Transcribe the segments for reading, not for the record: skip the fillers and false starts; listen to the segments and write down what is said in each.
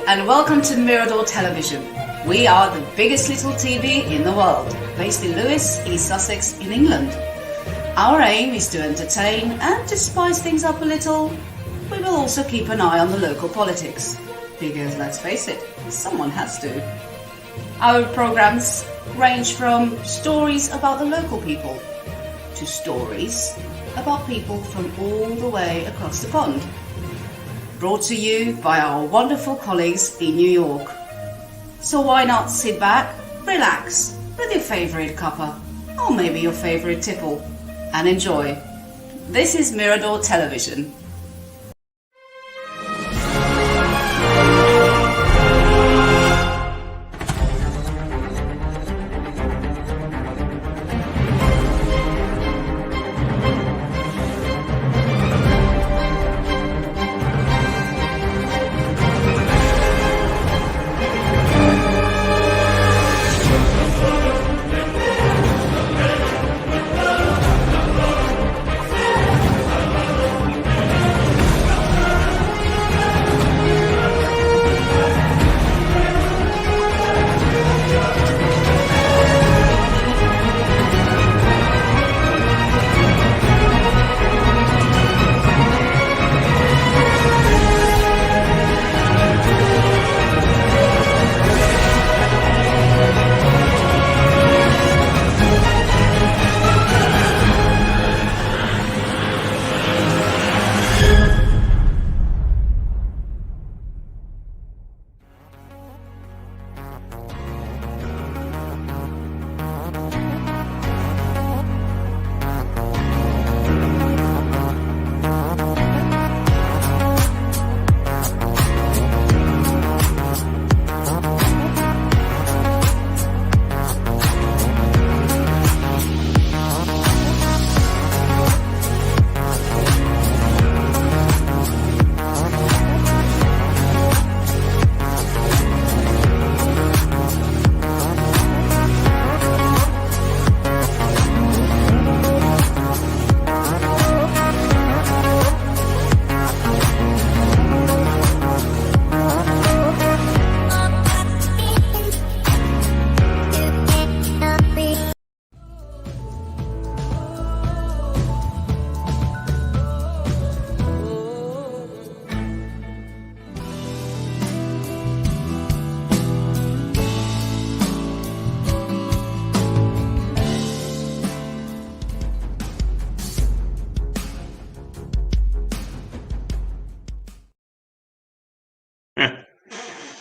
and welcome to Mirador Television. We are the biggest little TV in the world, based in Lewes, East Sussex in England. Our aim is to entertain and to spice things up a little. We will also keep an eye on the local politics, because let's face it, someone has to. Our programs range from stories about the local people to stories about people from all the way across the pond. Brought to you by our wonderful colleagues in New York. So why not sit back, relax with your favourite cuppa, or maybe your favourite tipple, and enjoy. This is Mirador Television.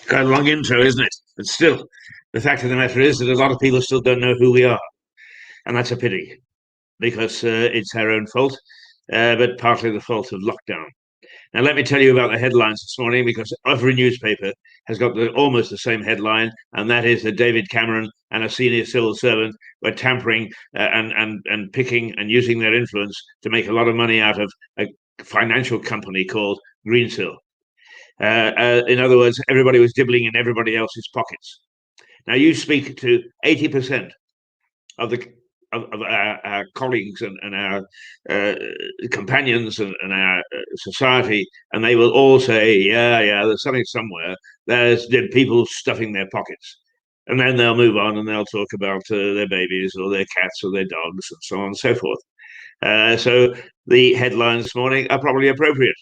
Quite a long intro, isn't it? But still, the fact of the matter is that a lot of people still don't know who we are. And that's a pity, because it's our own fault, but partly the fault of lockdown. Now, let me tell you about the headlines this morning, because every newspaper has got almost the same headline, and that is that David Cameron and a senior civil servant were tampering and picking and using their influence to make a lot of money out of a financial company called Greensill. In other words, everybody was dibbling in everybody else's pockets. Now, you speak to 80% of our colleagues and our companions and our society, and they will all say, yeah, there's something somewhere. There's people stuffing their pockets. And then they'll move on and they'll talk about their babies or their cats or their dogs and so on and so forth. So the headlines this morning are probably appropriate.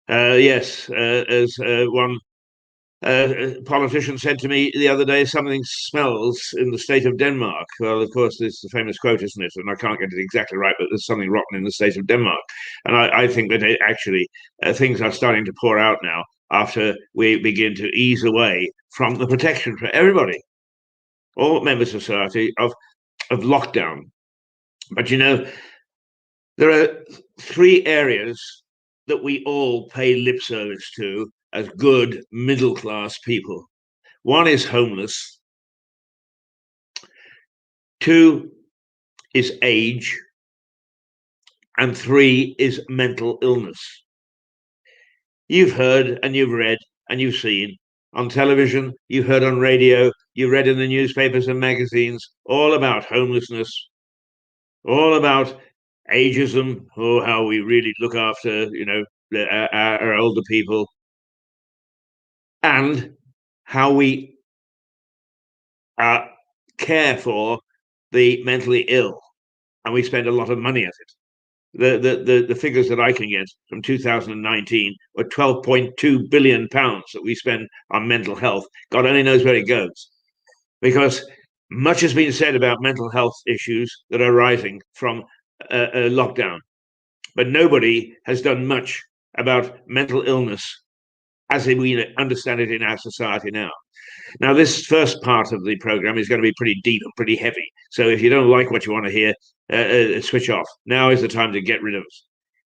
Yes, as one politician said to me the other day, something smells in the state of Denmark. Well, of course, there's the famous quote, isn't it? And I can't get it exactly right, but there's something rotten in the state of Denmark. And I think that actually things are starting to pour out now after we begin to ease away from the protection for everybody, all members of society, of lockdown. But there are three areas that we all pay lip service to as good middle-class people. One is homeless. Two is age. And three is mental illness. You've heard and you've read and you've seen on television, you've heard on radio, you read in the newspapers and magazines all about homelessness, all about ageism, or how we really look after, our older people. and how we care for the mentally ill, and we spend a lot of money at it. The figures that I can get from 2019 were 12.2 billion pounds that we spend on mental health. God only knows where it goes, because much has been said about mental health issues that are rising from a lockdown, but nobody has done much about mental illness as we understand it in our society now. Now, this first part of the program is going to be pretty deep and pretty heavy. So if you don't like what you want to hear, switch off. Now is the time to get rid of us.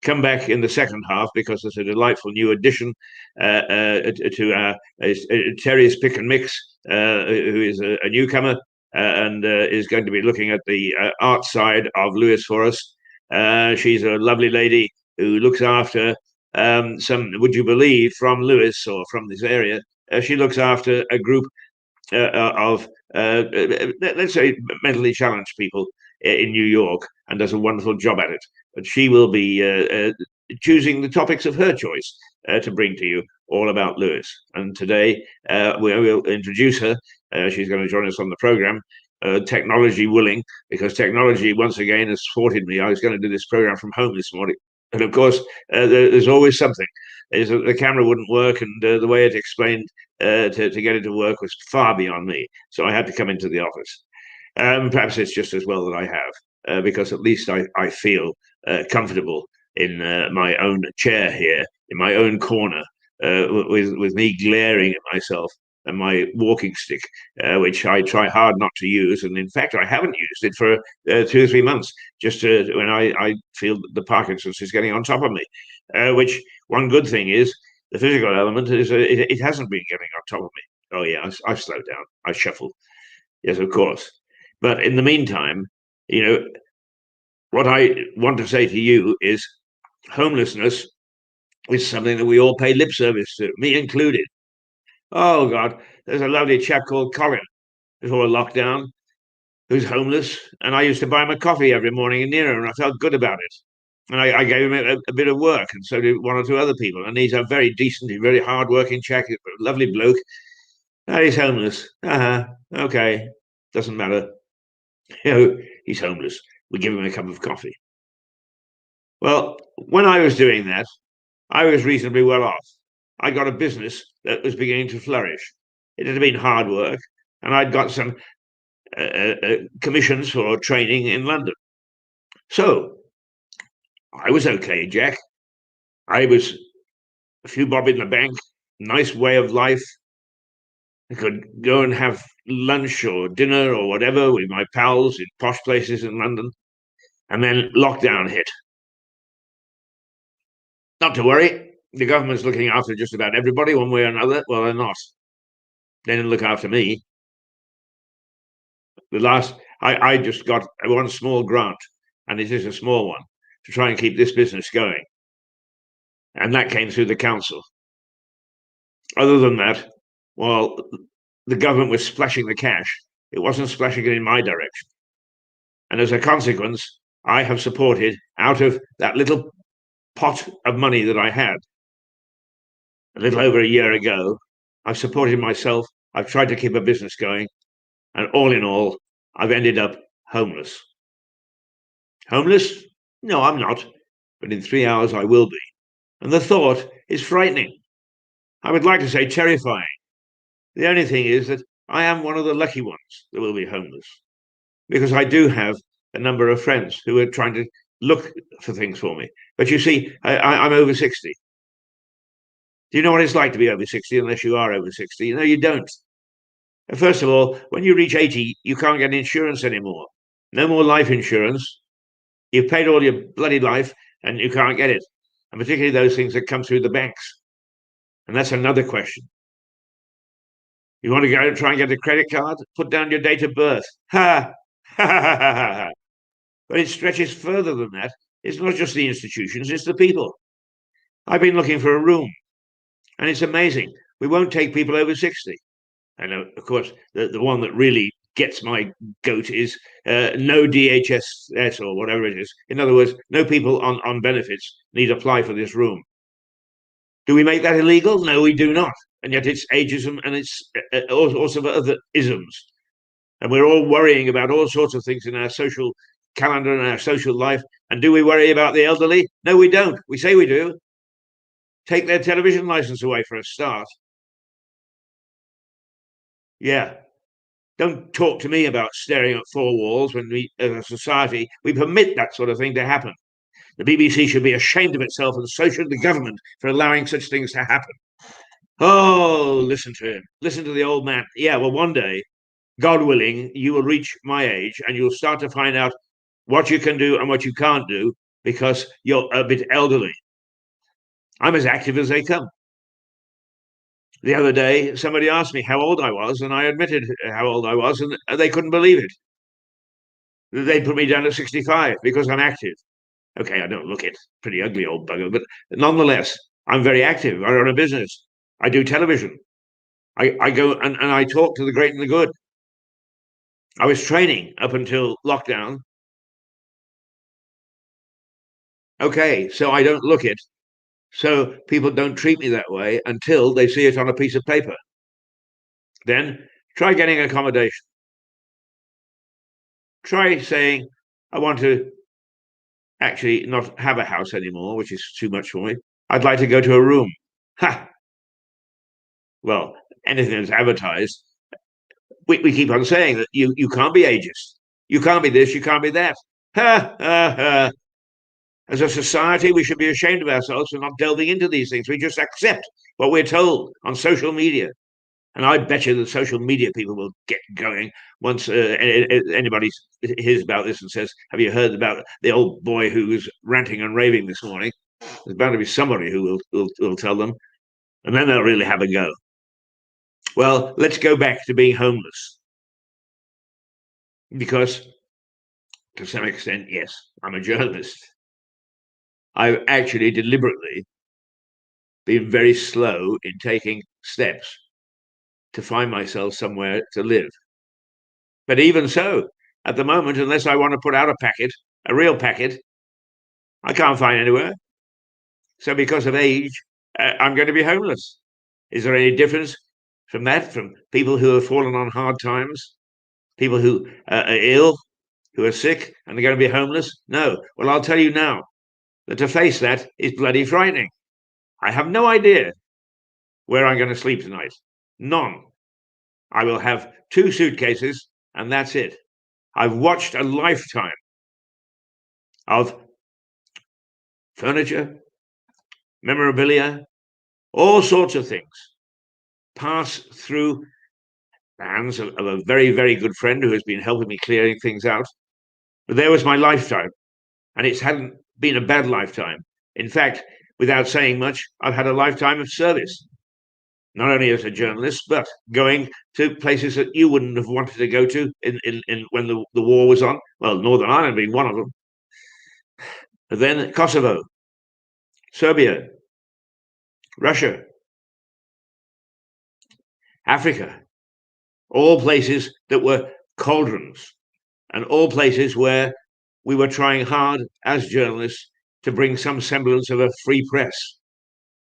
Come back in the second half, because there's a delightful new addition to our Terry's Pick and Mix, who is a newcomer and is going to be looking at the art side of Lewis for us. She's a lovely lady who looks after some, would you believe, from Lewis or from this area. She looks after a group of, let's say, mentally challenged people in New York, and does a wonderful job at it. But she will be choosing the topics of her choice to bring to you, all about Lewis. And today we will introduce her. She's going to join us on the program, technology willing, because technology once again has thwarted me. I was going to do this program from home this morning, and of course there's always something. The camera wouldn't work, and the way it explained to get it to work was far beyond me. So I had to come into the office. Perhaps it's just as well that I have, because at least I feel comfortable in my own chair here, in my own corner, with me glaring at myself and my walking stick, which I try hard not to use. And in fact, I haven't used it for 2 or 3 months, just when I feel that the Parkinson's is getting on top of me, which one good thing is, the physical element is it hasn't been getting on top of me. Oh yeah, I've slowed down. I shuffle. Yes, of course. But in the meantime, what I want to say to you is, homelessness is something that we all pay lip service to, me included. Oh God, there's a lovely chap called Colin before lockdown who's homeless, and I used to buy him a coffee every morning in Nero, and I felt good about it. And I gave him a bit of work, and so did one or two other people. And he's a very decent, very hard-working chap, a lovely bloke. And he's homeless. Okay, doesn't matter. He's homeless. We give him a cup of coffee. Well, when I was doing that, I was reasonably well off. I got a business that was beginning to flourish. It had been hard work, and I'd got some commissions for training in London. So I was okay, Jack. I was a few bob in the bank, nice way of life. I could go and have lunch or dinner or whatever with my pals in posh places in London. And then lockdown hit. Not to worry, the government's looking after just about everybody one way or another. Well, they're not. They didn't look after me. I just got one small grant, and it is a small one, to try and keep this business going. And that came through the council. Other than that, well, the government was splashing the cash. It wasn't splashing it in my direction. And as a consequence, I have supported, out of that little pot of money that I had a little over a year ago, I've supported myself. I've tried to keep a business going. And all in all, I've ended up homeless. Homeless? No, I'm not. But in 3 hours, I will be. And the thought is frightening. I would like to say terrifying. The only thing is that I am one of the lucky ones that will be homeless, because I do have a number of friends who are trying to look for things for me. But you see, I'm over 60. Do you know what it's like to be over 60 unless you are over 60? No, you don't. First of all, when you reach 80, you can't get insurance anymore. No more life insurance. You've paid all your bloody life and you can't get it. And particularly those things that come through the banks. And that's another question. You want to go and try and get a credit card? Put down your date of birth. Ha! Ha ha ha ha ha. But it stretches further than that. It's not just the institutions, it's the people. I've been looking for a room, and it's amazing. We won't take people over 60. And of course, the one that really gets my goat is no DHS or whatever it is. In other words, no people on benefits need apply for this room. Do we make that illegal? No, we do not. and yet it's ageism and it's all sorts of other isms. And we're all worrying about all sorts of things in our social calendar and our social life. And do we worry about the elderly? No, we don't. We say we do. Take their television license away for a start. Yeah. Don't talk to me about staring at four walls when we, as a society, we permit that sort of thing to happen. The BBC should be ashamed of itself, and so should the government, for allowing such things to happen. Oh, listen to him. Listen to the old man. Yeah, well, one day, God willing, you will reach my age and you'll start to find out what you can do and what you can't do because you're a bit elderly. I'm as active as they come. The other day, somebody asked me how old I was, and I admitted how old I was, and they couldn't believe it. They put me down at 65 because I'm active. Okay, I don't look it, pretty ugly old bugger, but nonetheless, I'm very active. I run a business. I do television. I go and I talk to the great and the good. I was training up until lockdown. Okay, so I don't look it. So people don't treat me that way until they see it on a piece of paper. Then try getting accommodation. Try saying, I want to actually not have a house anymore, which is too much for me. I'd like to go to a room. Ha! Well, anything that's advertised, we keep on saying that you can't be ageist. You can't be this, you can't be that. Ha, ha, ha. As a society, we should be ashamed of ourselves for not delving into these things. We just accept what we're told on social media. And I bet you the social media people will get going once anybody hears about this and says, have you heard about the old boy who was ranting and raving this morning? There's bound to be somebody who will tell them. And then they'll really have a go. Well, let's go back to being homeless. Because to some extent, yes, I'm a journalist. I've actually deliberately been very slow in taking steps to find myself somewhere to live. But even so, at the moment, unless I want to put out a packet, a real packet, I can't find anywhere. So because of age, I'm going to be homeless. Is there any difference from that, from people who have fallen on hard times, people who are ill, who are sick, and they're going to be homeless? No. Well, I'll tell you now that to face that is bloody frightening. I have no idea where I'm going to sleep tonight. None. I will have 2 suitcases, and that's it. I've watched a lifetime of furniture, memorabilia, all sorts of things pass through the hands of a very, very good friend who has been helping me clearing things out. But there was my lifetime, and it hadn't been a bad lifetime. In fact, without saying much, I've had a lifetime of service, not only as a journalist, but going to places that you wouldn't have wanted to go to in when the war was on. Well, Northern Ireland being one of them. But then Kosovo, Serbia, Russia, Africa, all places that were cauldrons and all places where we were trying hard as journalists to bring some semblance of a free press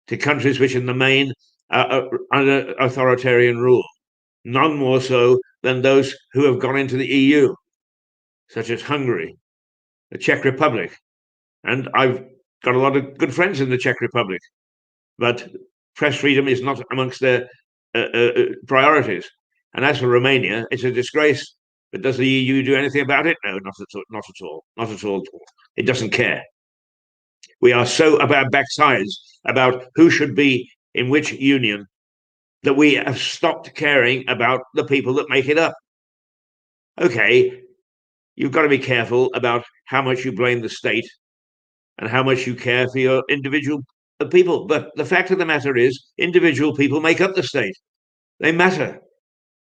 to countries which in the main are under authoritarian rule, none more so than those who have gone into the EU, such as Hungary, the Czech Republic. And I've got a lot of good friends in the Czech Republic, but press freedom is not amongst their priorities. And as for Romania, it's a disgrace. But does the EU do anything about it? No, not at all. Not at all. Not at all. It doesn't care. We are so about backsides about who should be in which union that we have stopped caring about the people that make it up. Okay, you've got to be careful about how much you blame the state and how much you care for your individual people. But the fact of the matter is, individual people make up the state. They matter.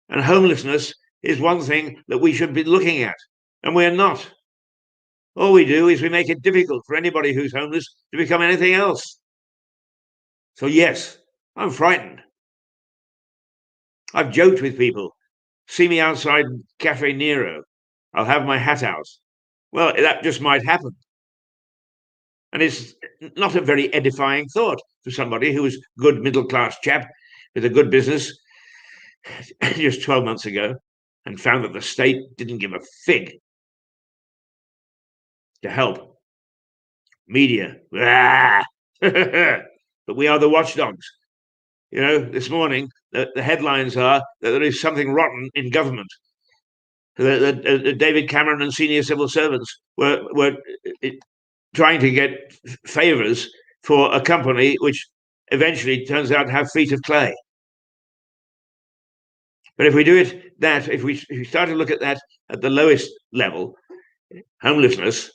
And homelessness is one thing that we should be looking at, and we're not. All we do is we make it difficult for anybody who's homeless to become anything else. So yes, I'm frightened. I've joked with people. See me outside Cafe Nero. I'll have my hat out. Well, that just might happen. And it's not a very edifying thought for somebody who is a good middle-class chap with a good business just 12 months ago and found that the state didn't give a fig to help. Media. But we are the watchdogs. This morning, the headlines are that there is something rotten in government. That David Cameron and senior civil servants were trying to get favours for a company which eventually turns out to have feet of clay. But if we do if we start to look at that at the lowest level, homelessness,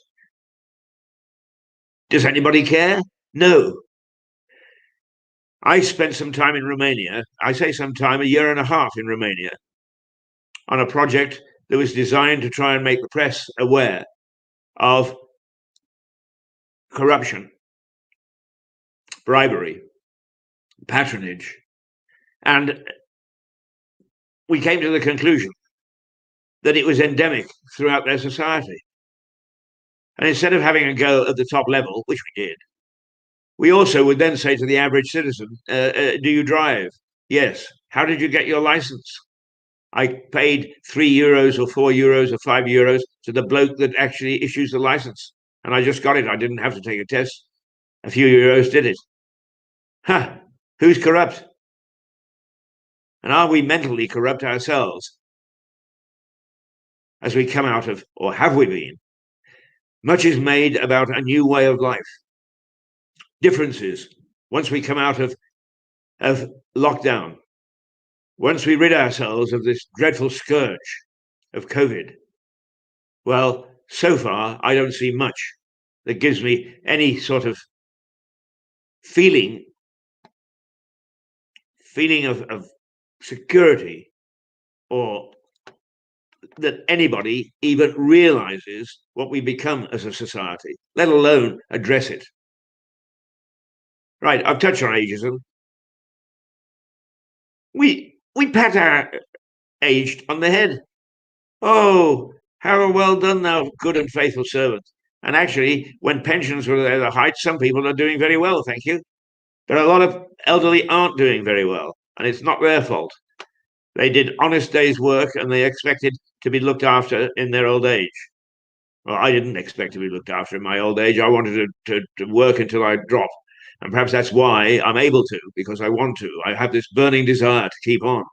does anybody care? No. I spent some time in Romania. I say some time, a year and a half in Romania, on a project that was designed to try and make the press aware of corruption, bribery, patronage. And we came to the conclusion that it was endemic throughout their society. And instead of having a go at the top level, which we did, we also would then say to the average citizen, do you drive? Yes. How did you get your license? I paid €3 or €4 or €5 to the bloke that actually issues the license. And I just got it. I didn't have to take a test. A few euros did it. Who's corrupt? And are we mentally corrupt ourselves as we come out of, or have we been? Much is made about a new way of life. Differences once we come out of lockdown, once we rid ourselves of this dreadful scourge of COVID. Well, so far, I don't see much that gives me any sort of feeling of security, or that anybody even realizes what we become as a society, let alone address it. Right, I've touched on ageism. We pat our aged on the head. Oh, how well done, thou good and faithful servant. And actually, when pensions were at their height, some people are doing very well, thank you. But a lot of elderly aren't doing very well, and it's not their fault. They did honest day's work, and they expected to be looked after in their old age. Well, I didn't expect to be looked after in my old age. I wanted to work until I drop. And perhaps that's why I'm able to, because I want to. I have this burning desire to keep on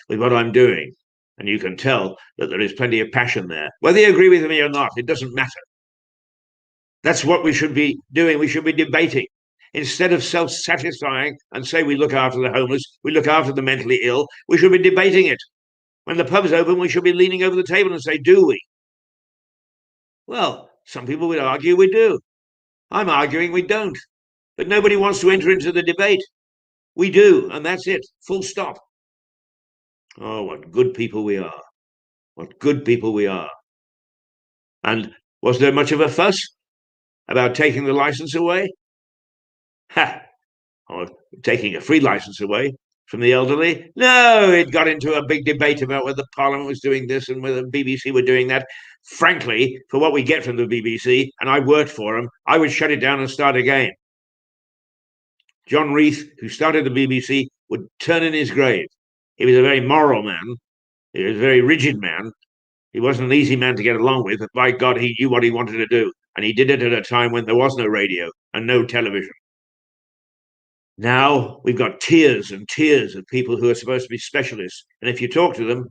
with what I'm doing. And you can tell that there is plenty of passion there. Whether you agree with me or not, it doesn't matter. That's what we should be doing. We should be debating. Instead of self-satisfying and say we look after the homeless, we look after the mentally ill, we should be debating it. When the pub's open, we should be leaning over the table and say, do we? Well, some people would argue we do. I'm arguing we don't. But nobody wants to enter into the debate. We do, and that's it. Full stop. Oh, what good people we are. What good people we are. And was there much of a fuss about taking the license away? Or taking a free license away from the elderly? No, it got into a big debate about whether Parliament was doing this and whether the BBC were doing that. Frankly, for what we get from the BBC, and I worked for them, I would shut it down and start again. John Reith, who started the BBC, would turn in his grave. He was a very moral man. He was a very rigid man. He wasn't an easy man to get along with, but by God, he knew what he wanted to do. And he did it at a time when there was no radio and no television. Now we've got tiers and tiers of people who are supposed to be specialists. And if you talk to them,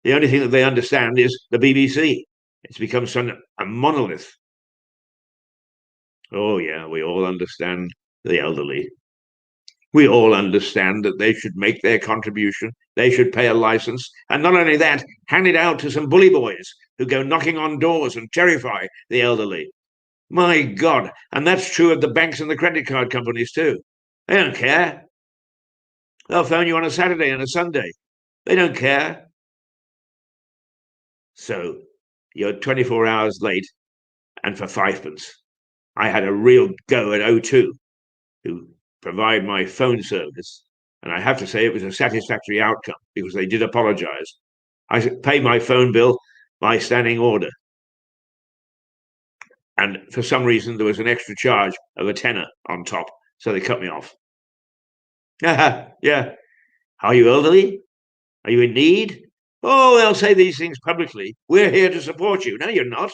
the only thing that they understand is the BBC. It's become a monolith. Oh, yeah, we all understand the elderly. We all understand that they should make their contribution. They should pay a license. And not only that, hand it out to some bully boys who go knocking on doors and terrify the elderly. My God. And that's true of the banks and the credit card companies too. They don't care. They'll phone you on a Saturday and a Sunday. They don't care. So you're 24 hours late and for fivepence. I had a real go at O2, who provide my phone service. And I have to say it was a satisfactory outcome because they did apologize. I paid my phone bill by standing order. And for some reason, there was an extra charge of a tenner on top. So they cut me off. Yeah. Are you elderly? Are you in need? Oh, they'll say these things publicly. We're here to support you. No, you're not.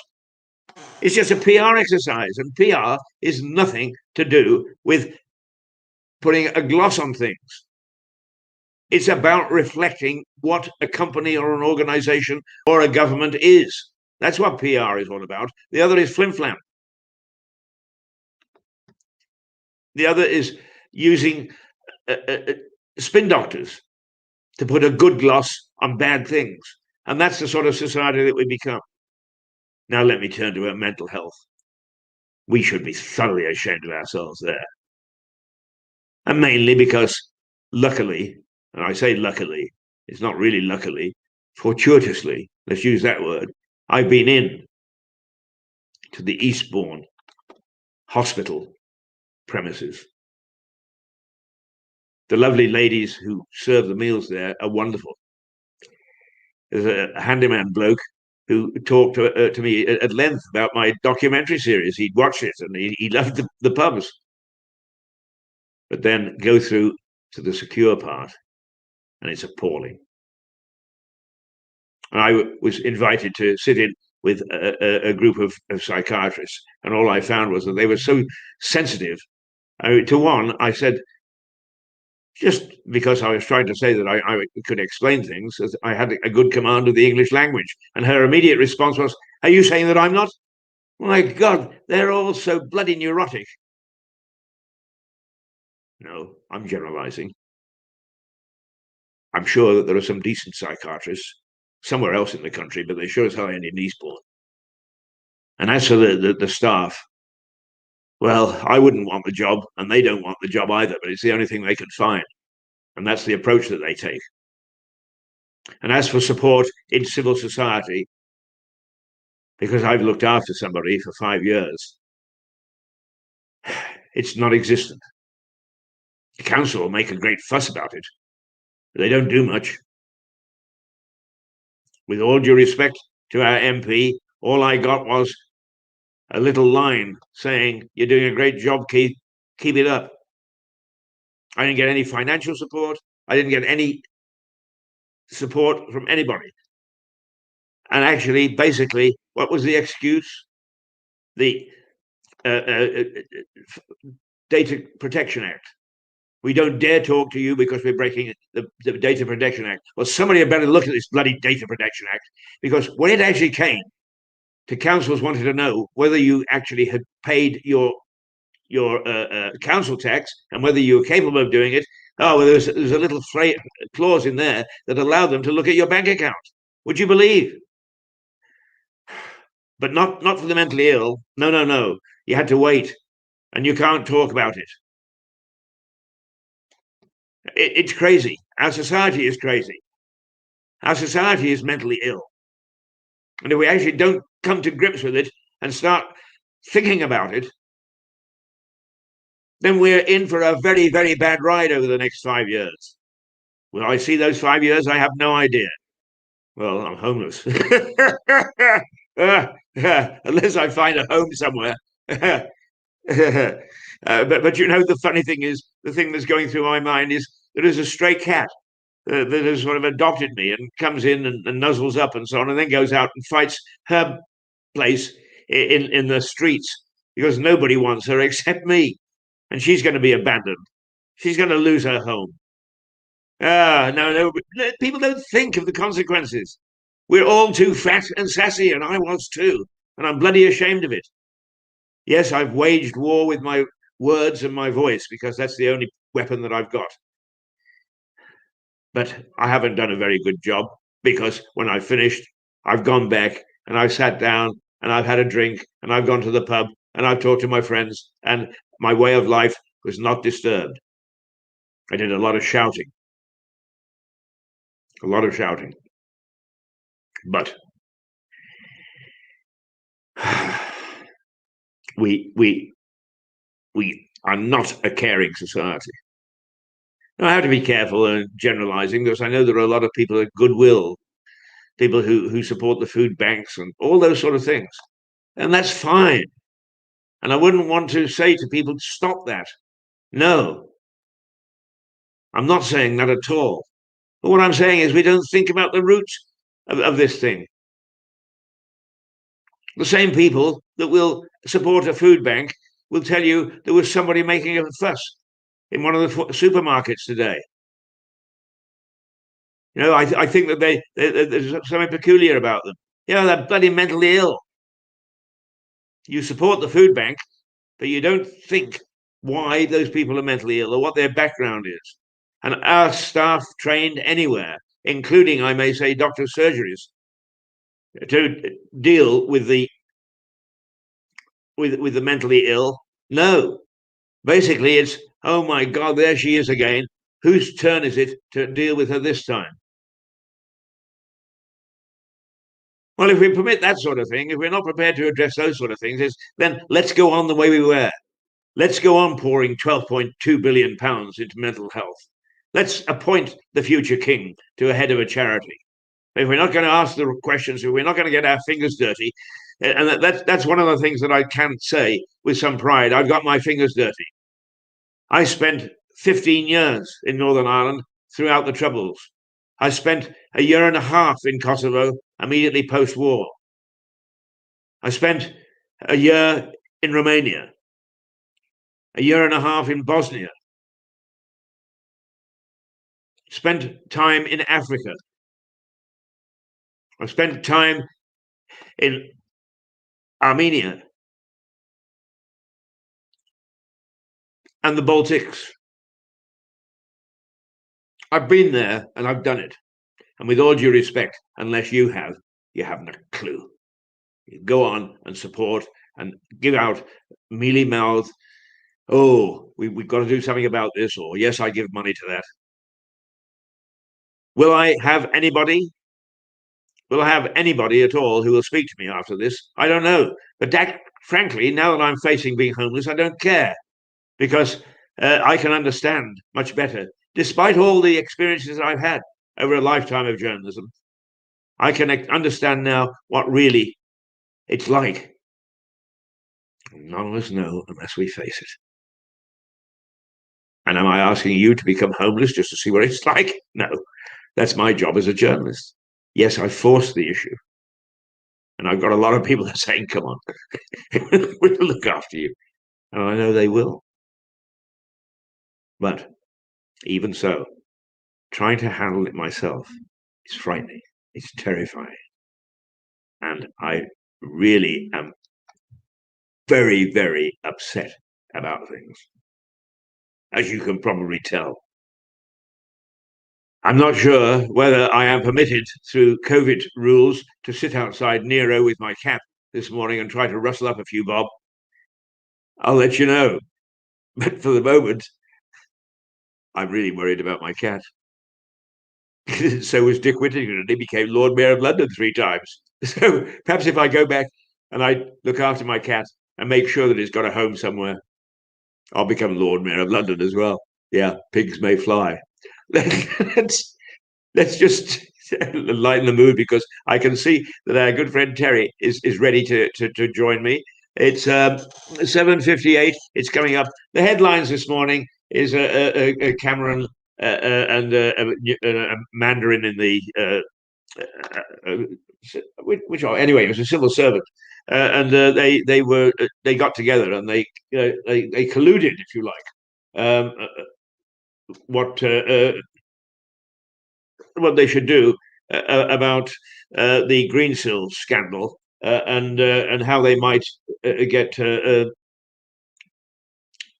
It's just a PR exercise, and PR is nothing to do with putting a gloss on things. It's about reflecting what a company or an organization or a government is. That's what PR is all about. The other is flim-flam. The other is using spin doctors to put a good gloss on bad things. And that's the sort of society that we become. Now let me turn to our mental health. We should be thoroughly ashamed of ourselves there. And mainly because, luckily, and I say luckily, it's not really luckily, fortuitously, let's use that word, I've been in to the Eastbourne hospital premises. The lovely ladies who serve the meals there are wonderful. There's a handyman bloke who talked to me at length about my documentary series. He'd watched it and he loved the pubs. But then go through to the secure part, and it's appalling. And I was invited to sit in with a group of psychiatrists, and all I found was that they were so sensitive. To one, I said, just because I was trying to say that I could explain things, as I had a good command of the English language. And her immediate response was, are you saying that I'm not? My God, they're all so bloody neurotic. No, I'm generalizing. I'm sure that there are some decent psychiatrists somewhere else in the country, but they sure as hell ain't in Eastbourne. And as for the staff, well, I wouldn't want the job, and they don't want the job either, but it's the only thing they could find. And that's the approach that they take. And as for support in civil society, because I've looked after somebody for 5 years, it's non-existent. The council will make a great fuss about it, but they don't do much. With all due respect to our MP, all I got was a little line saying, you're doing a great job, Keith, keep it up. I didn't get any financial support. I didn't get any support from anybody. And actually, basically, what was the excuse? The Data Protection Act. We don't dare talk to you because we're breaking the Data Protection Act. Well, somebody had better look at this bloody Data Protection Act, because when it actually came to councils wanted to know whether you actually had paid your council tax and whether you were capable of doing it. Oh, well, there's a little clause in there that allowed them to look at your bank account. Would you believe? But not for the mentally ill. No. You had to wait, and you can't talk about it. It's crazy. Our society is crazy. Our society is mentally ill. And if we actually don't come to grips with it and start thinking about it, then we're in for a very, very bad ride over the next 5 years. Will I see those 5 years? I have no idea. Well, I'm homeless. Unless I find a home somewhere. But you know, the funny thing is, the thing that's going through my mind is there is a stray cat that has sort of adopted me and comes in and nuzzles up and so on, and then goes out and fights her place in the streets because nobody wants her except me. And she's going to be abandoned. She's going to lose her home. No, people don't think of the consequences. We're all too fat and sassy, and I was too, and I'm bloody ashamed of it. Yes, I've waged war with my words and my voice because that's the only weapon that I've got. But I haven't done a very good job, because when I finished, I've gone back and I've sat down and I've had a drink and I've gone to the pub and I've talked to my friends, and my way of life was not disturbed. I did a lot of shouting. But we are not a caring society. Now, I have to be careful in generalizing, because I know there are a lot of people at goodwill, people who support the food banks and all those sort of things. And that's fine. And I wouldn't want to say to people, stop that. No, I'm not saying that at all. But what I'm saying is we don't think about the roots of this thing. The same people that will support a food bank will tell you there was somebody making a fuss in one of the supermarkets today. I think that there's something peculiar about them. They're bloody mentally ill. You support the food bank, but you don't think why those people are mentally ill or what their background is. And our staff trained anywhere, including, I may say, doctors' surgeries, to deal with the mentally ill. No, basically it's, oh my God, there she is again. Whose turn is it to deal with her this time? Well, if we permit that sort of thing, if we're not prepared to address those sort of things, then let's go on the way we were. Let's go on pouring £12.2 billion into mental health. Let's appoint the future king to a head of a charity. If we're not going to ask the questions, if we're not going to get our fingers dirty, and that's one of the things that I can say with some pride, I've got my fingers dirty. I spent 15 years in Northern Ireland throughout the Troubles. I spent a year and a half in Kosovo immediately post-war. I spent a year in Romania, a year and a half in Bosnia, spent time in Africa. I spent time in Armenia and the Baltics. I've been there and I've done it. And with all due respect, unless you haven't a clue. You go on and support and give out mealy-mouthed, oh, we've got to do something about this, or yes, I give money to that. Will I have anybody at all who will speak to me after this? I don't know. But frankly, now that I'm facing being homeless, I don't care, because I can understand much better. Despite all the experiences I've had over a lifetime of journalism, I can understand now what really it's like. None of us know unless we face it. And am I asking you to become homeless just to see what it's like? No, that's my job as a journalist. Yes, I forced the issue. And I've got a lot of people that are saying, come on, we'll look after you. And I know they will. But even so, trying to handle it myself is frightening. It's terrifying. And I really am very, very upset about things, as you can probably tell. I'm not sure whether I am permitted through COVID rules to sit outside Nero with my cat this morning and try to rustle up a few bob. I'll let you know. But for the moment, I'm really worried about my cat. So was Dick Whittington, and he became Lord Mayor of London 3 times. So perhaps if I go back and I look after my cat and make sure that it's got a home somewhere, I'll become Lord Mayor of London as well. Yeah, pigs may fly. let's just lighten the mood, because I can see that our good friend Terry is ready to join me. It's 7:58. It's coming up. The headlines this morning is a Cameron and a Mandarin in the which are, anyway, it was a civil servant, and they got together and they colluded, if you like, what they should do about the Greensill scandal, and how they might get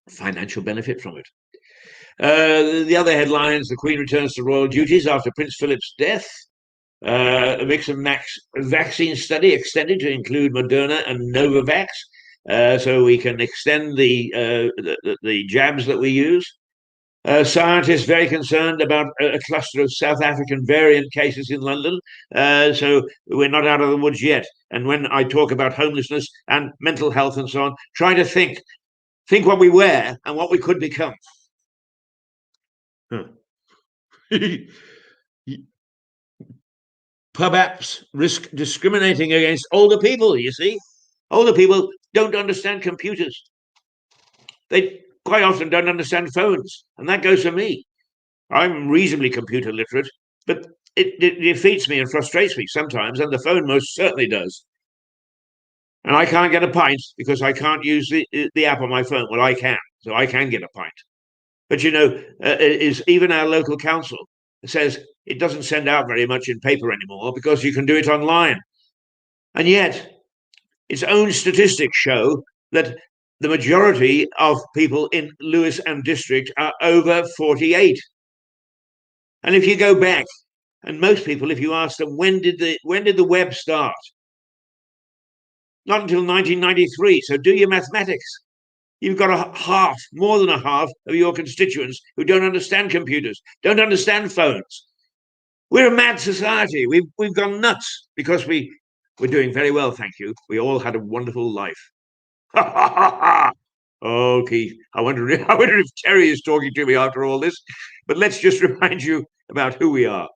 financial benefit from it. The other headlines: the Queen returns to royal duties after Prince Philip's death. A Mix and Max vaccine study extended to include Moderna and Novavax, so we can extend the jabs that we use. Scientists very concerned about a cluster of South African variant cases in London, so we're not out of the woods yet. And when I talk about homelessness and mental health and so on, try to think what we were and what we could become. Pub apps risk discriminating against older people, you see. Older people don't understand computers. They quite often don't understand phones, and that goes for me. I'm reasonably computer literate, but it defeats me and frustrates me sometimes, and the phone most certainly does. And I can't get a pint because I can't use the app on my phone. Well, I can, so I can get a pint. But is even our local council says it doesn't send out very much in paper anymore because you can do it online. And yet, its own statistics show that the majority of people in Lewis and District are over 48. And if you go back, and most people, if you ask them, when did the web start? Not until 1993. So do your mathematics. You've got more than a half of your constituents who don't understand computers, don't understand phones. We're a mad society. We've gone nuts because we're doing very well, thank you. We all had a wonderful life. Oh, Keith, I wonder if Terry is talking to me after all this. But let's just remind you about who we are.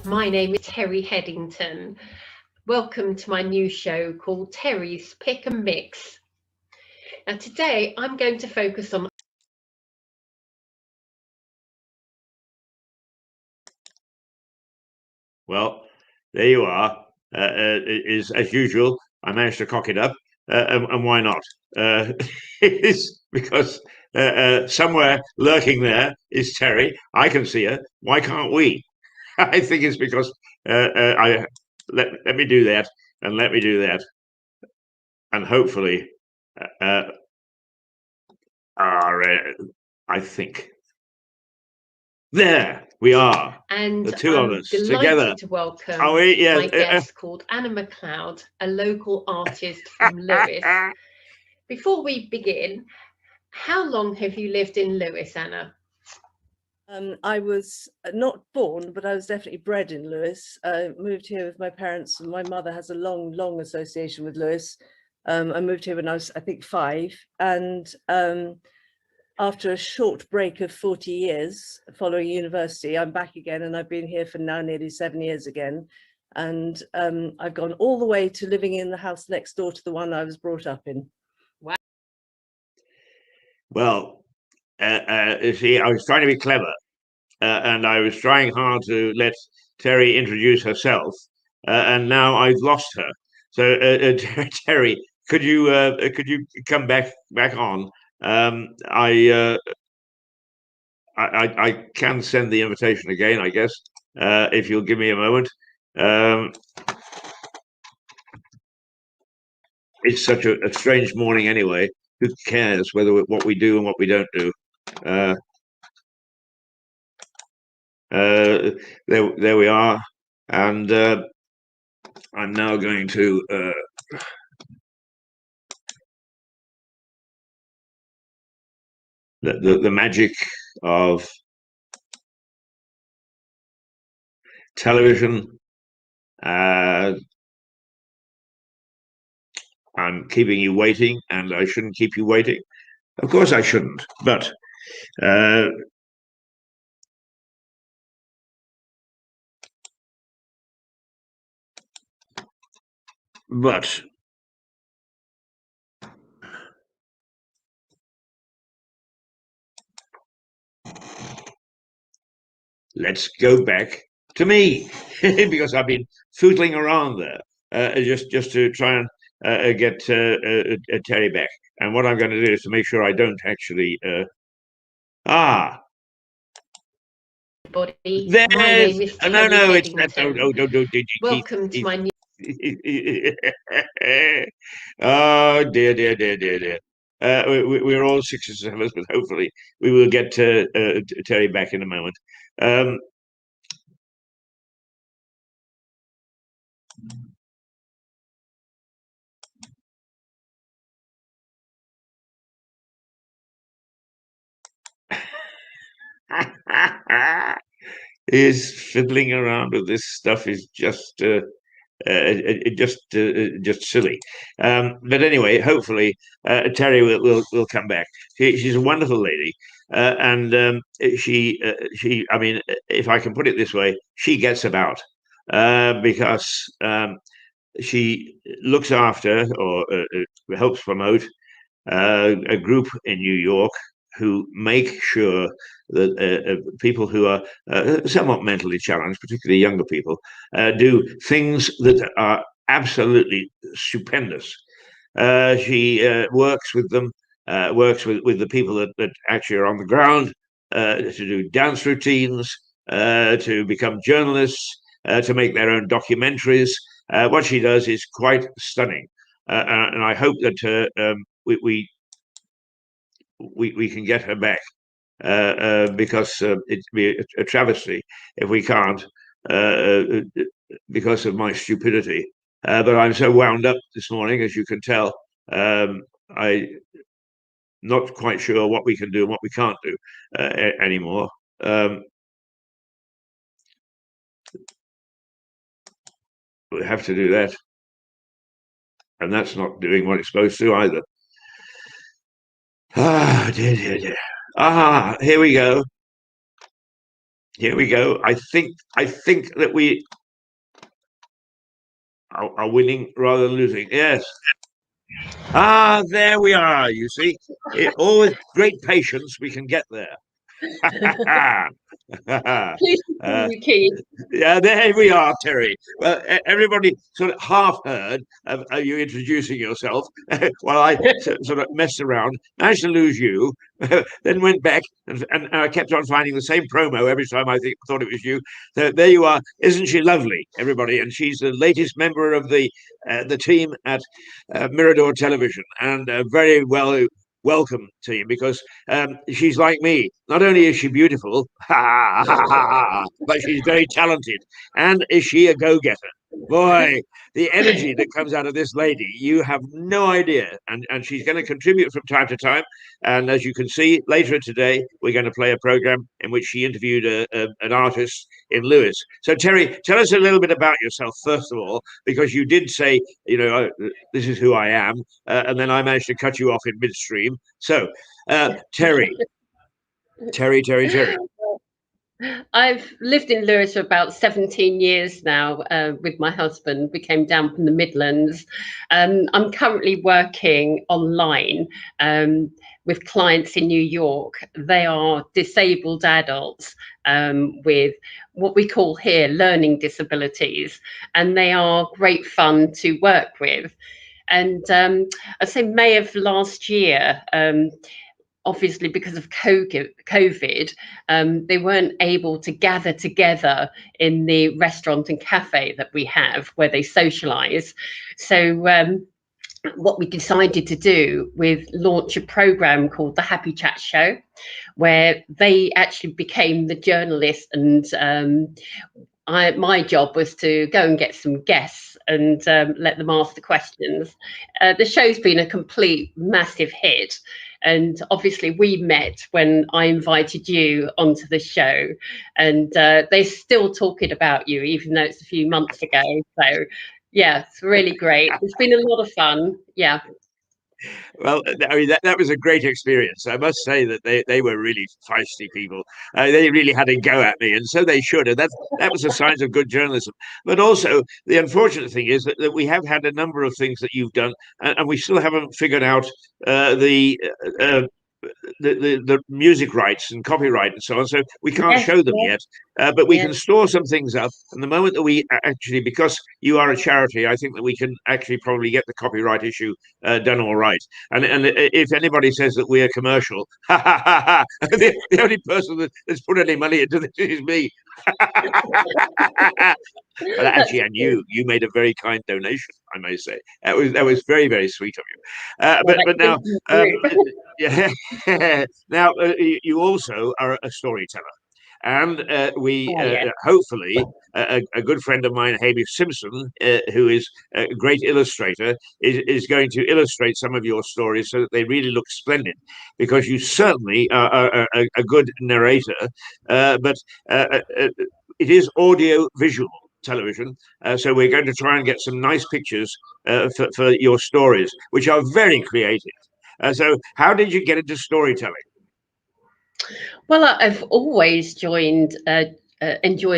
My name is Terry Headington. Welcome to my new show called Terry's Pick and Mix. Now today I'm going to focus on Well, there you are. Is as usual, I managed to cock it up, and why not? It is because somewhere lurking there is Terry. I can see her. Why can't we? I think it's because I let me do that, and let me do that, and hopefully, I think there we are. and The two I'm of us delighted together. to welcome Are we? Yeah. my guest called Anna Mccloud, a local artist from Lewis. Before we begin, how long have you lived in Lewis, Anna? I was not born, but I was definitely bred in Lewis. I moved here with my parents, and my mother has a long association with Lewis. I moved here when I was, I think, 5, and after a short break of 40 years following university, I'm back again, and I've been here for now nearly 7 years again. And I've gone all the way to living in the house next door to the one I was brought up in. Wow. Well, you see, I was trying to be clever, and I was trying hard to let Terry introduce herself, and now I've lost her. So, Terry, could you come back on? I can send the invitation again, I guess, if you'll give me a moment. It's such a strange morning anyway. Who cares what we do and what we don't do? there we are, and I'm now going to the magic of television. I'm keeping you waiting, and I shouldn't keep you waiting. Of course I shouldn't, but let's go back to me because I've been footling around there just to try and get Terry back. And what I'm going to do is to make sure I don't actually. Everybody, There's my name is Terry no, it's Headington. Welcome to my new. Oh dear. We're all 6 or 7, but hopefully we will get Terry back in a moment. Is fiddling around with this stuff is just just silly. But anyway, hopefully Terry will come back. She's a wonderful lady, and she. I mean, if I can put it this way, she gets about because she looks after or helps promote a group in New York who make sure that people who are somewhat mentally challenged, particularly younger people, do things that are absolutely stupendous. She works with them, works with the people that actually are on the ground to do dance routines, to become journalists, to make their own documentaries. What she does is quite stunning. And I hope that we can get her back because it'd be a travesty if we can't because of my stupidity. But I'm so wound up this morning, as you can tell. I'm not quite sure what we can do and what we can't do anymore. We have to do that. And that's not doing what it's supposed to either. Dear. Here we go. I think that we are winning rather than losing. Yes. There we are. You see, all with great patience, we can get there. Please continue, Keith. Yeah, there we are, Terry. Well, everybody sort of half heard of you introducing yourself while I sort of messed around, managed to lose you, then went back and I kept on finding the same promo every time I thought it was you. So there you are. Isn't she lovely, everybody? And she's the latest member of the team at Mirador Television, and very welcome team, because she's like me. Not only is she beautiful, but she's very talented. And is she a go-getter? Boy, the energy that comes out of this lady, you have no idea. And she's going to contribute from time to time. And as you can see, later today, we're going to play a program in which she interviewed an artist in Lewis. So, Terry, tell us a little bit about yourself, first of all, because you did say, this is who I am. And then I managed to cut you off in midstream. So, Terry. I've lived in Lewis for about 17 years now with my husband. We came down from the Midlands. I'm currently working online with clients in New York. They are disabled adults with what we call here learning disabilities, and they are great fun to work with. And I'd say May of last year, obviously because of COVID, they weren't able to gather together in the restaurant and cafe that we have where they socialise. So what we decided to do was launch a program called the Happy Chat Show, where they actually became the journalist, and my job was to go and get some guests and let them ask the questions. The show's been a complete massive hit. And obviously we met when I invited you onto the show, and they're still talking about you, even though it's a few months ago. So yeah, it's really great. It's been a lot of fun. Yeah. Well, I mean, that was a great experience. I must say that they were really feisty people. They really had a go at me, and so they should. And that was a sign of good journalism. But also, the unfortunate thing is that we have had a number of things that you've done, and we still haven't figured out uh, the music rights and copyright and so on. So we can't Yes, show them yes, yet, but we yes. can store some things up. And the moment that we actually, because you are a charity, I think that we can actually probably get the copyright issue done all right. And if anybody says that we're commercial, the only person that's put any money into this is me. But actually, and you made a very kind donation, I may say. That was very, very sweet of you. But now, yeah. Now you also are a storyteller, and we Oh, yeah. hopefully a good friend of mine, Hamish Simpson, who is a great illustrator, is going to illustrate some of your stories so that they really look splendid. Because you certainly are a good narrator, but it is audio visual television. So we're going to try and get some nice pictures for your stories, which are very creative. So how did you get into storytelling? Well, I've always enjoyed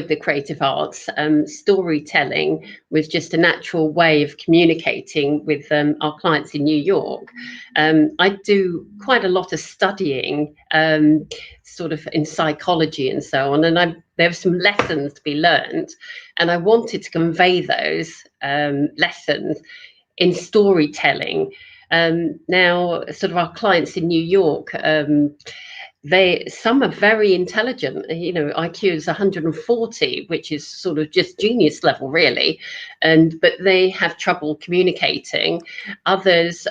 the creative arts. Storytelling was just a natural way of communicating with our clients in New York. I do quite a lot of studying, sort of in psychology and so on, and there were some lessons to be learned, and I wanted to convey those lessons in storytelling. Now, sort of our clients in New York, some are very intelligent. You know, IQ is 140, which is sort of just genius level, really, but they have trouble communicating. Others,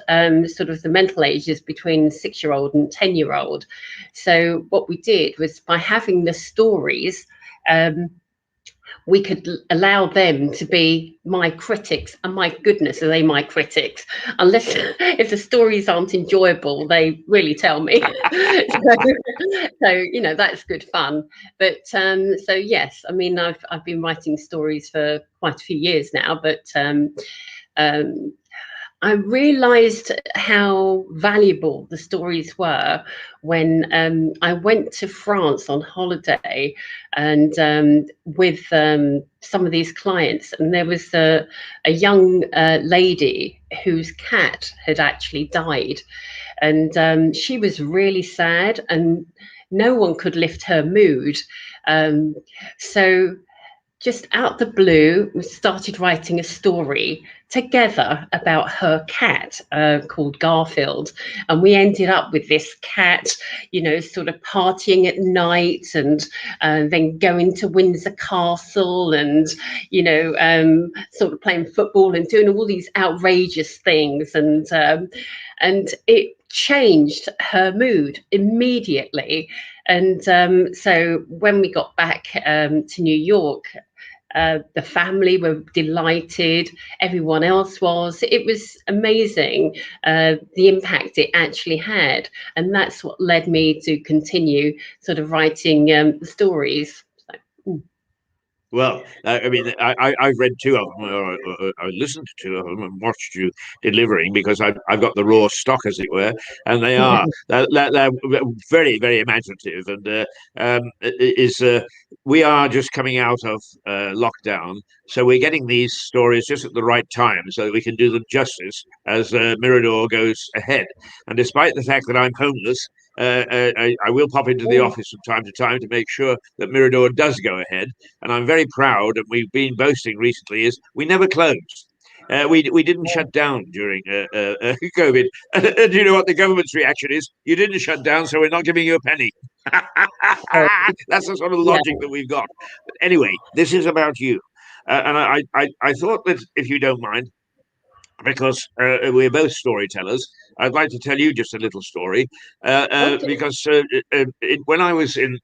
sort of the mental age is between 6-year-old and 10-year-old. So what we did was, by having the stories, we could allow them to be my critics. And my goodness, are they my critics? Unless if the stories aren't enjoyable, they really tell me. So you know, that's good fun. But so yes, I mean, I've been writing stories for quite a few years now, but um, I realized how valuable the stories were when I went to France on holiday, and with some of these clients, and there was a young lady whose cat had actually died, and she was really sad, and no one could lift her mood. So just out the blue, we started writing a story together about her cat, called Garfield. And we ended up with this cat, you know, sort of partying at night, and then going to Windsor Castle, and, you know, sort of playing football and doing all these outrageous things. And it changed her mood immediately. And so when we got back to New York, the family were delighted, everyone else was. It was amazing, the impact it actually had. And that's what led me to continue sort of writing the stories. So, Well, I mean, I've read two of them, or I listened to two of them, and watched you delivering, because I've got the raw stock, as it were, and they're very, very imaginative, and we are just coming out of lockdown, so we're getting these stories just at the right time, so that we can do them justice as Mirador goes ahead. And despite the fact that I'm homeless, I will pop into the office from time to time to make sure that Mirador does go ahead. And I'm very proud, and we've been boasting recently, is we never closed. We didn't shut down during COVID. And you know what the government's reaction is? You didn't shut down, so we're not giving you a penny. That's the sort of yeah. logic that we've got. But anyway, this is about you. And I thought that, if you don't mind, because we're both storytellers. I'd like to tell you just a little story because when I was in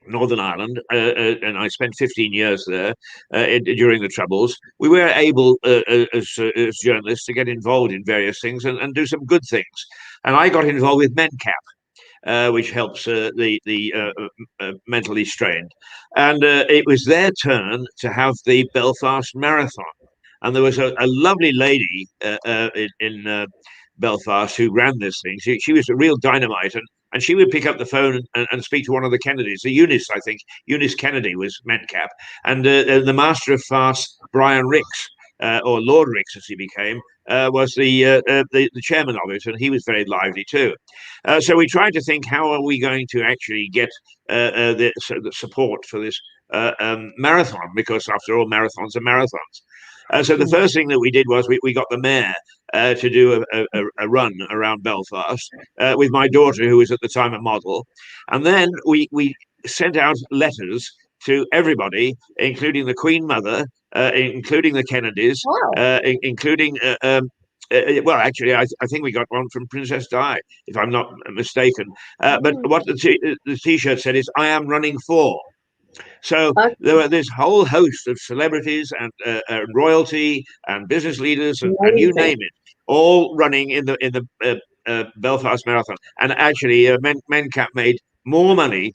Northern Ireland, and I spent 15 years there during the Troubles. We were able, as journalists, to get involved in various things and do some good things. And I got involved with MenCap, which helps the mentally strained. And it was their turn to have the Belfast Marathon. And there was a lovely lady in Belfast who ran this thing. She was a real dynamite, and she would pick up the phone and speak to one of the Kennedys, the Eunice, I think. Eunice Kennedy was MenCap, and the master of farce, Brian Ricks, or Lord Ricks as he became, was the chairman of it, and he was very lively too. So we tried to think, how are we going to actually get the support for this marathon? Because after all, marathons are marathons. So the first thing that we did was we got the mayor to do a run around Belfast with my daughter, who was at the time a model. And then we sent out letters to everybody, including the Queen Mother, including the Kennedys, including well, actually, I think we got one from Princess Di, if I'm not mistaken. But what the T-shirt said is, "I am running for." So there were this whole host of celebrities and royalty and business leaders and you name it, all running in the Belfast Marathon. And actually, MenCap made more money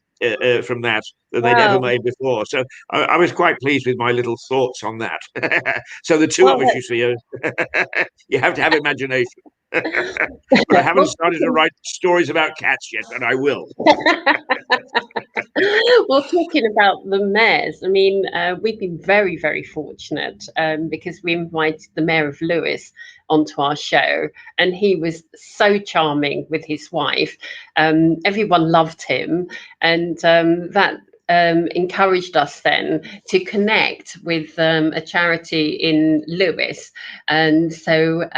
from that than they'd ever made before. So I was quite pleased with my little thoughts on that. So the two of us, you see, you have to have imagination. But I haven't started to write stories about cats yet, and I will. Well, talking about the mayors, I mean, we've been very, very fortunate because we invited the mayor of Lewes onto our show, and he was so charming with his wife. Everyone loved him, and that encouraged us then to connect with a charity in Lewes. And so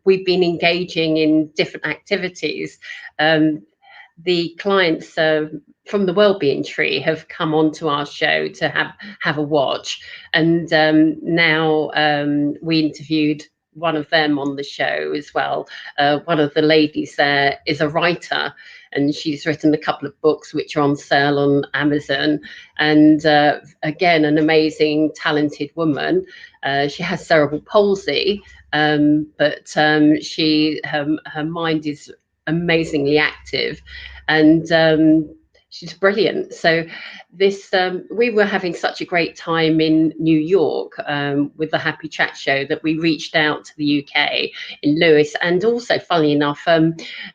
we've been engaging in different activities. The clients from the Wellbeing Tree have come onto our show to have a watch, and now we interviewed one of them on the show as well. One of the ladies there is a writer, and she's written a couple of books which are on sale on Amazon. And again, an amazing, talented woman. She has cerebral palsy, but her mind is amazingly active, and she's brilliant. So this we were having such a great time in New York with the Happy Chat show that we reached out to the UK in Lewes, and also, funnily enough,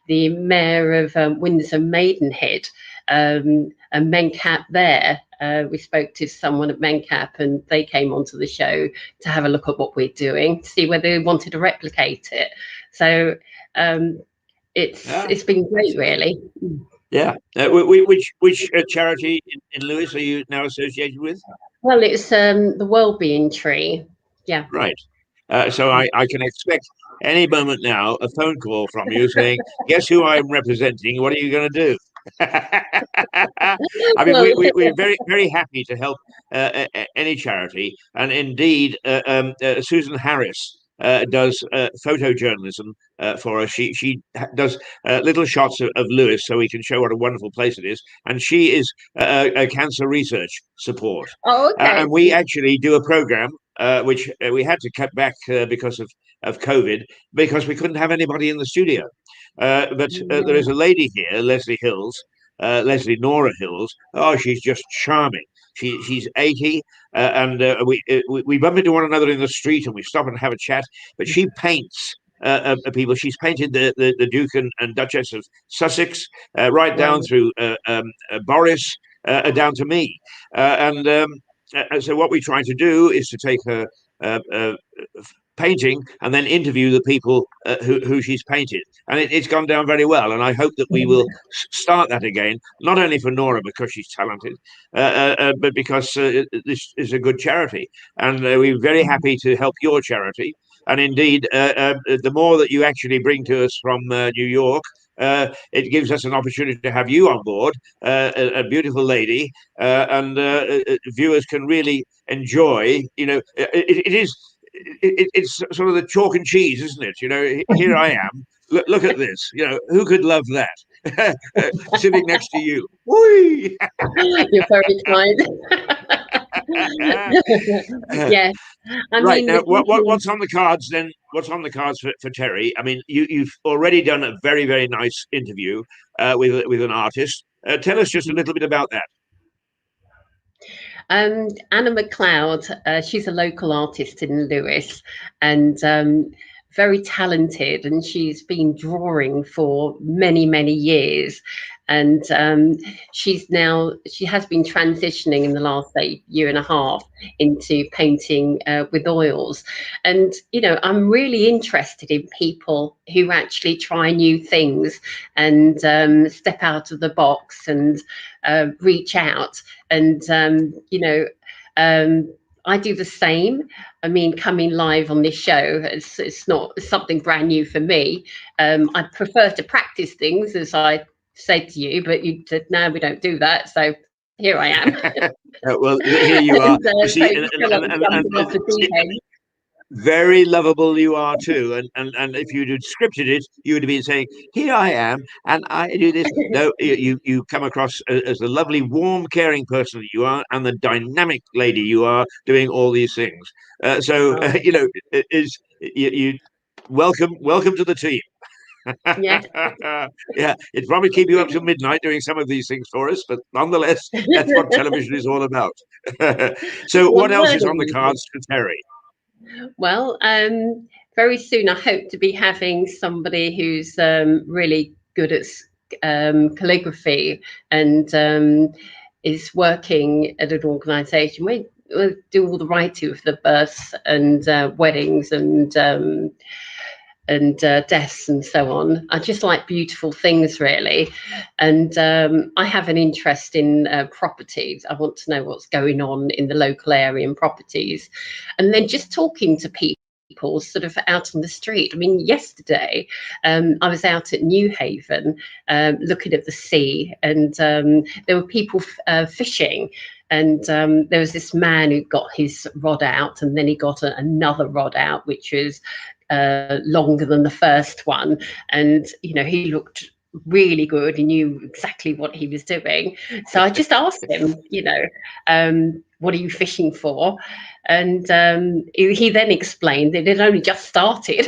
the mayor of Windsor Maidenhead, and MenCap there. We spoke to someone at MenCap, and they came onto the show to have a look at what we're doing, to see whether they wanted to replicate it. So it's been great, really. Yeah. Which charity in Lewes are you now associated with? Well, it's the Wellbeing Tree. Yeah. Right. So I can expect any moment now a phone call from you saying, "Guess who I'm representing? What are you going to do?" I mean, we're very, very happy to help any charity, and indeed, Susan Harris does photojournalism for us. She does little shots of Lewes so we can show what a wonderful place it is, and she is a cancer research support. Oh, okay. And we actually do a program which we had to cut back because of COVID, because we couldn't have anybody in the studio. But there is a lady here, Leslie Nora Hills. Oh, she's just charming. She's 80, and we bump into one another in the street, and we stop and have a chat. But she paints people. She's painted the Duke and Duchess of Sussex, right down through Boris, down to me. So what we try to do is to take her painting and then interview the people who she's painted, and it's gone down very well, and I hope that we will start that again, not only for Nora because she's talented, but because this is a good charity, and we're very happy to help your charity. And indeed, the more that you actually bring to us from New York, it gives us an opportunity to have you on board, a beautiful lady, and viewers can really enjoy. It is it's sort of the chalk and cheese, isn't it? You know, here I am. Look at this. You know, who could love that? Sitting next to you. Whee! You're very kind. Yes, I Right mean now, the beauty. what's on the cards then? What's on the cards for Terry? I mean, you've already done a very, very nice interview with an artist. Tell us just a little bit about that. Anna Mccloud, she's a local artist in Lewes, and very talented, and she's been drawing for many, many years. And she has been transitioning in the last year and a half into painting with oils. And I'm really interested in people who actually try new things and step out of the box and reach out. And I do the same. I mean, coming live on this show, it's not something brand new for me. I prefer to practice things, as I said to you, but you said, no, we don't do that. So here I am. Well, here you are. And, You see, so you feel like jumping off the deep end. very lovable you are too. And if you'd scripted it, you would have been saying, "Here I am, and I do this." No, you come across as the lovely, warm, caring person that you are, and the dynamic lady you are, doing all these things. You know, you welcome to the team. Yes. Yeah, it'd probably keep you up till midnight doing some of these things for us, but nonetheless, that's what television is all about. So, Well, what I'm else is on learning the these cards for Terry? Well, very soon I hope to be having somebody who's really good at calligraphy and is working at an organisation. We do all the writing for the births and weddings and deaths and so on. I just like beautiful things, really. And I have an interest in properties. I want to know what's going on in the local area in properties. And then just talking to people sort of out on the street. I mean, yesterday I was out at New Haven looking at the sea, and there were people fishing. And there was this man who got his rod out, and then he got another rod out, which was longer than the first one. And he looked really good. He knew exactly what he was doing. So I just asked him, what are you fishing for? And he then explained that it had only just started.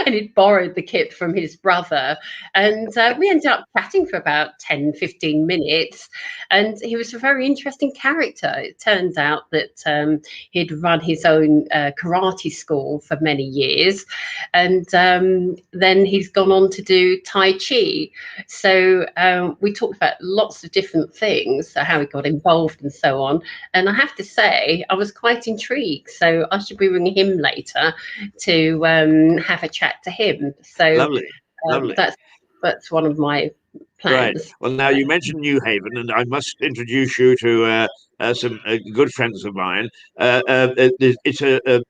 And he'd borrowed the kit from his brother. And we ended up chatting for about 10, 15 minutes. And he was a very interesting character. It turns out that he'd run his own karate school for many years. And then he's gone on to do Tai Chi. So we talked about lots of different things, so how he got involved and so on. And I have to say, I was quite intrigued. So I should be ringing him later to have a chat to him. So lovely. That's one of my plans. Right. Well, now you mentioned New Haven, and I must introduce you to some good friends of mine. It's a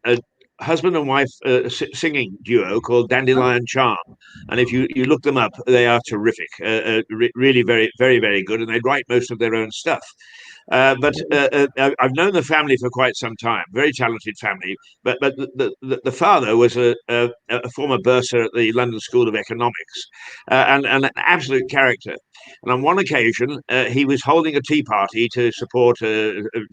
husband and wife singing duo called Dandelion Charm, and if you look them up, they are terrific. Really, very, very, very good, and they write most of their own stuff. But I've known the family for quite some time. Very talented family. But the father was a former bursar at the London School of Economics, and an absolute character. And on one occasion, he was holding a tea party to support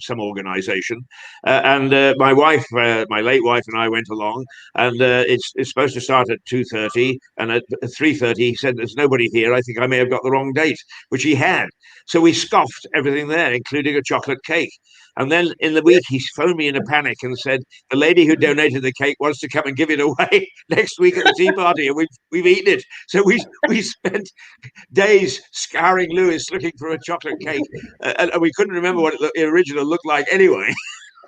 some organisation, and my wife, my late wife, and I went along. And it's supposed to start at 2:30, and at 3:30 he said, "There's nobody here. I think I may have got the wrong date," which he had. So we scoffed everything there, including a chocolate cake. And then in the week, he phoned me in a panic and said, "The lady who donated the cake wants to come and give it away next week at the tea party, and we've eaten it." So we spent days scouring Lewes looking for a chocolate cake, and we couldn't remember what the original looked like anyway.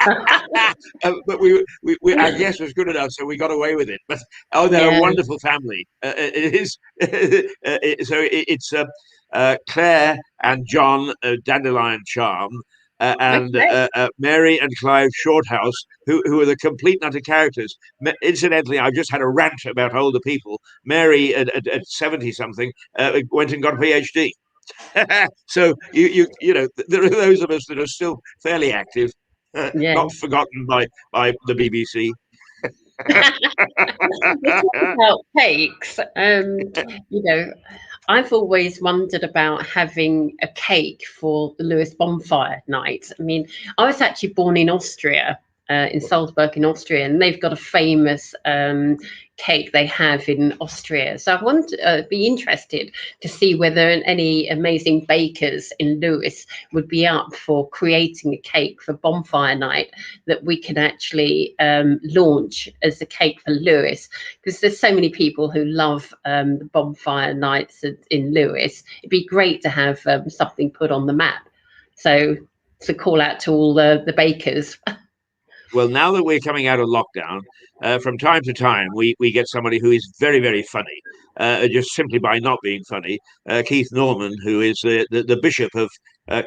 But our guess was good enough, so we got away with it. But they're a wonderful family. It is it's Claire and John Dandelion Charm. And Mary and Clive Shorthouse, who are the complete nutter characters. Incidentally, I've just had a rant about older people. Mary at 70 something went and got a PhD. So you know there are those of us that are still fairly active. Yeah. not forgotten by the BBC. About cakes, you know, I've always wondered about having a cake for the Lewis bonfire night. I mean, I was actually born in Austria, in Salzburg in Austria, and they've got a famous cake they have in Austria. So I want to be interested to see whether any amazing bakers in Lewis would be up for creating a cake for bonfire night that we can actually launch as a cake for Lewis, because there's so many people who love the bonfire nights in Lewis. It'd be great to have something put on the map. So to call out to all the bakers. Well, now that we're coming out of lockdown, from time to time, we get somebody who is very, very funny, just simply by not being funny. Keith Norman, who is the bishop of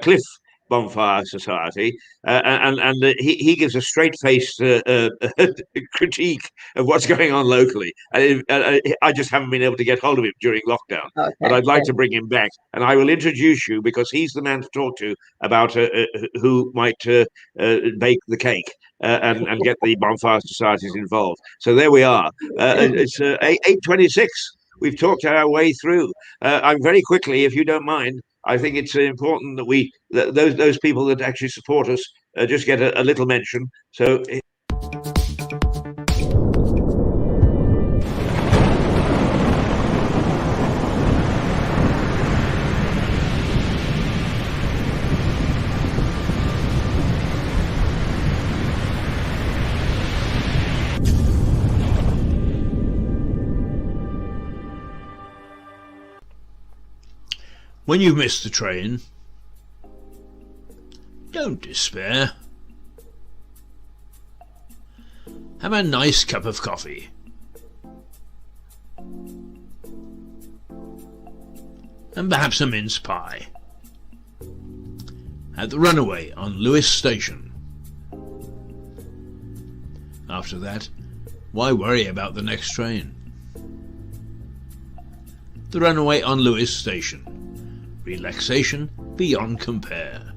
Cliff Bonfire Society, and he gives a straight-faced critique of what's going on locally. I just haven't been able to get hold of him during lockdown, Okay, but I'd like to bring him back, and I will introduce you because he's the man to talk to about who might bake the cake. And get the bonfire societies involved. So there we are. It's 8:26. We've talked our way through. I'm very quickly, if you don't mind. I think it's important that those people that actually support us just get a little mention. So. When you've missed the train, don't despair. Have a nice cup of coffee. And perhaps a mince pie. At the Runaway on Lewis Station. After that, why worry about the next train? The Runaway on Lewis Station. Relaxation beyond compare.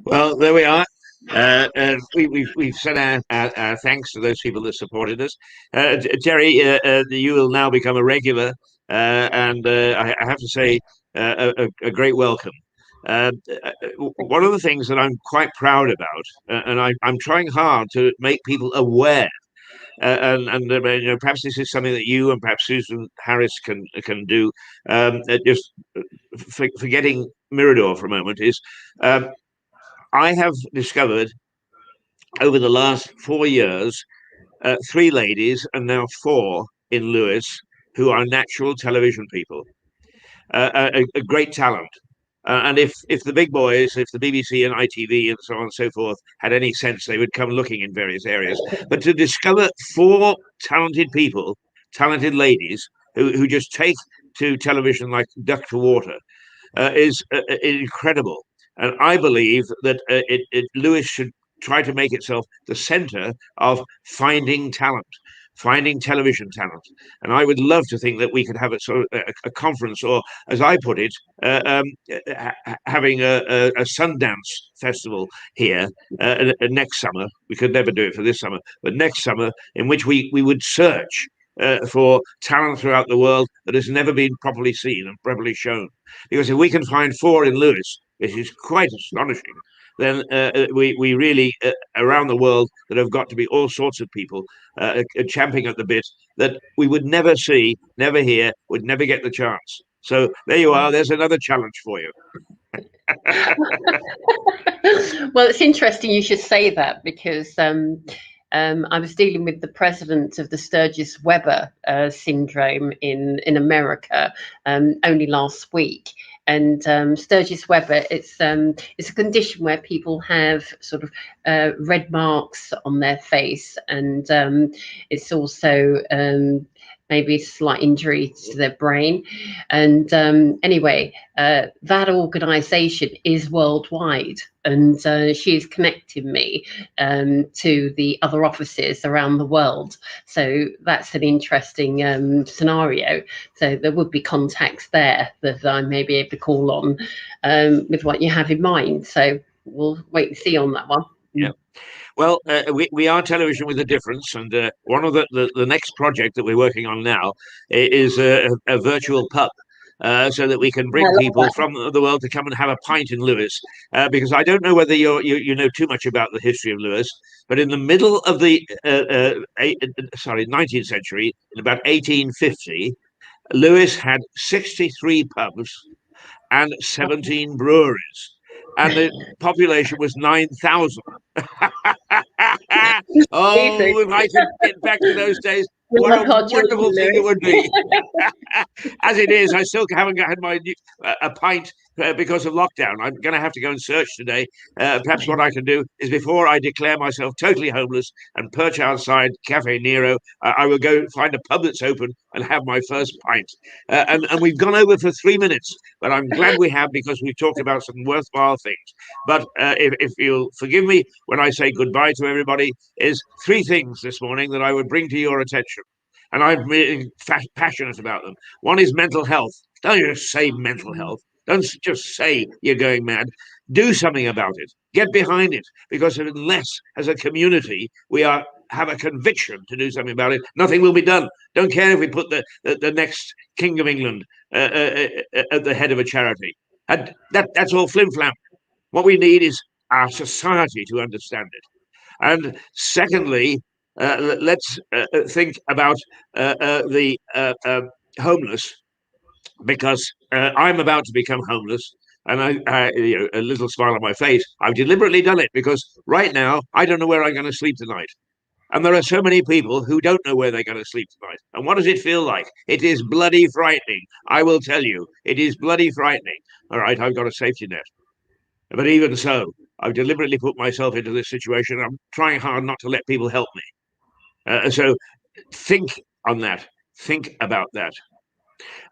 Well, there we are. We've said our thanks to those people that supported us. Terry, you will now become a regular, and I have to say a great welcome. One of the things that I'm quite proud about, and I'm trying hard to make people aware, perhaps this is something that you and perhaps Susan Harris can do. Just forgetting Mirador for a moment, is I have discovered over the last 4 years 3 ladies and now 4 in Lewis who are natural television people, a great talent. And if the big boys, if the BBC and ITV and so on and so forth had any sense, they would come looking in various areas. But to discover 4 talented people, talented ladies who just take to television like duck to water is incredible. And I believe that Lewis should try to make itself the centre of finding talent, finding television talent. And I would love to think that we could have a sort of a conference, or as I put it, having a Sundance festival here next summer. We could never do it for this summer, but next summer, in which we would search for talent throughout the world that has never been properly seen and properly shown. Because if we can find 4 in Lewis, which is quite astonishing, then we really, around the world, that have got to be all sorts of people champing at the bit that we would never see, never hear, would never get the chance. So there you are. There's another challenge for you. Well, it's interesting you should say that, because I was dealing with the president of the Sturgis-Weber syndrome in America only last week. And Sturgis-Weber, it's a condition where people have sort of red marks on their face, and it's also maybe a slight injury to their brain. And anyway, that organisation is worldwide, and she is connecting me to the other offices around the world. So that's an interesting scenario. So there would be contacts there that I may be able to call on with what you have in mind. So we'll wait and see on that one. Yeah. Well, we are television with a difference, and one of the next project that we're working on now is a virtual pub, so that we can bring people from the world to come and have a pint in Lewis. Because I don't know whether you know too much about the history of Lewis, but in the middle of the 19th century, in about 1850, Lewis had 63 pubs and 17 breweries, and the population was 9,000. Oh, if I could get back to those days, what a wonderful thing it would be. As it is, I still haven't had a pint because of lockdown. I'm going to have to go and search today. Perhaps what I can do is, before I declare myself totally homeless and perch outside Cafe Nero, I will go find a pub that's open and have my first pint. And we've gone over for 3 minutes, but I'm glad we have, because we've talked about some worthwhile things. But if you'll forgive me when I say goodbye to everybody, is 3 things this morning that I would bring to your attention. And I'm really passionate about them. One is mental health. Don't just say mental health. Don't just say you're going mad. Do something about it. Get behind it. Because unless, as a community, we have a conviction to do something about it, nothing will be done. Don't care if we put the next King of England at the head of a charity. And that's all flim-flam. What we need is our society to understand it. And secondly, let's think about the homeless, because I'm about to become homeless, and a little smile on my face. I've deliberately done it because right now I don't know where I'm going to sleep tonight. And there are so many people who don't know where they're going to sleep tonight. And what does it feel like? It is bloody frightening. I will tell you, it is bloody frightening. All right, I've got a safety net. But even so, I've deliberately put myself into this situation. I'm trying hard not to let people help me. So think on that. Think about that.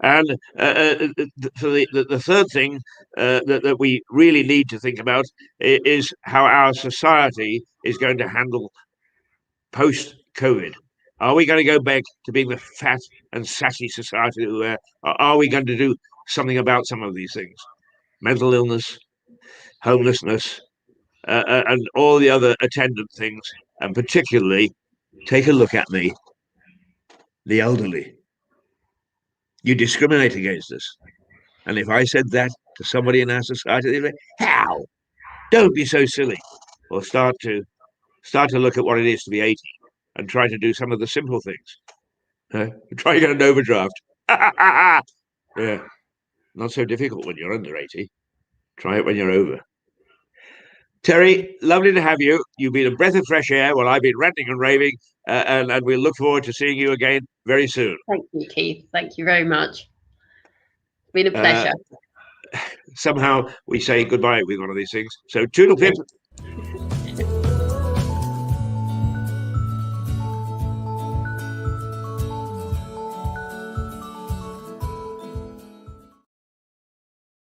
And so the third thing that we really need to think about is how our society is going to handle post-COVID. Are we going to go back to being the fat and sassy society that we were? Or are we going to do something about some of these things? Mental illness, homelessness, and all the other attendant things, and particularly, take a look at me, the elderly. You discriminate against us. And if I said that to somebody in our society, they say, how? Don't be so silly. Or start to look at what it is to be 80 and try to do some of the simple things. Try to get an overdraft. Yeah, not so difficult when you're under 80. Try it when you're over. Terry, lovely to have you. You've been a breath of fresh air while I've been ranting and raving, and we'll look forward to seeing you again very soon. Thank you, Keith. Thank you very much. It's been a pleasure. Somehow we say goodbye with one of these things. So toodle pip.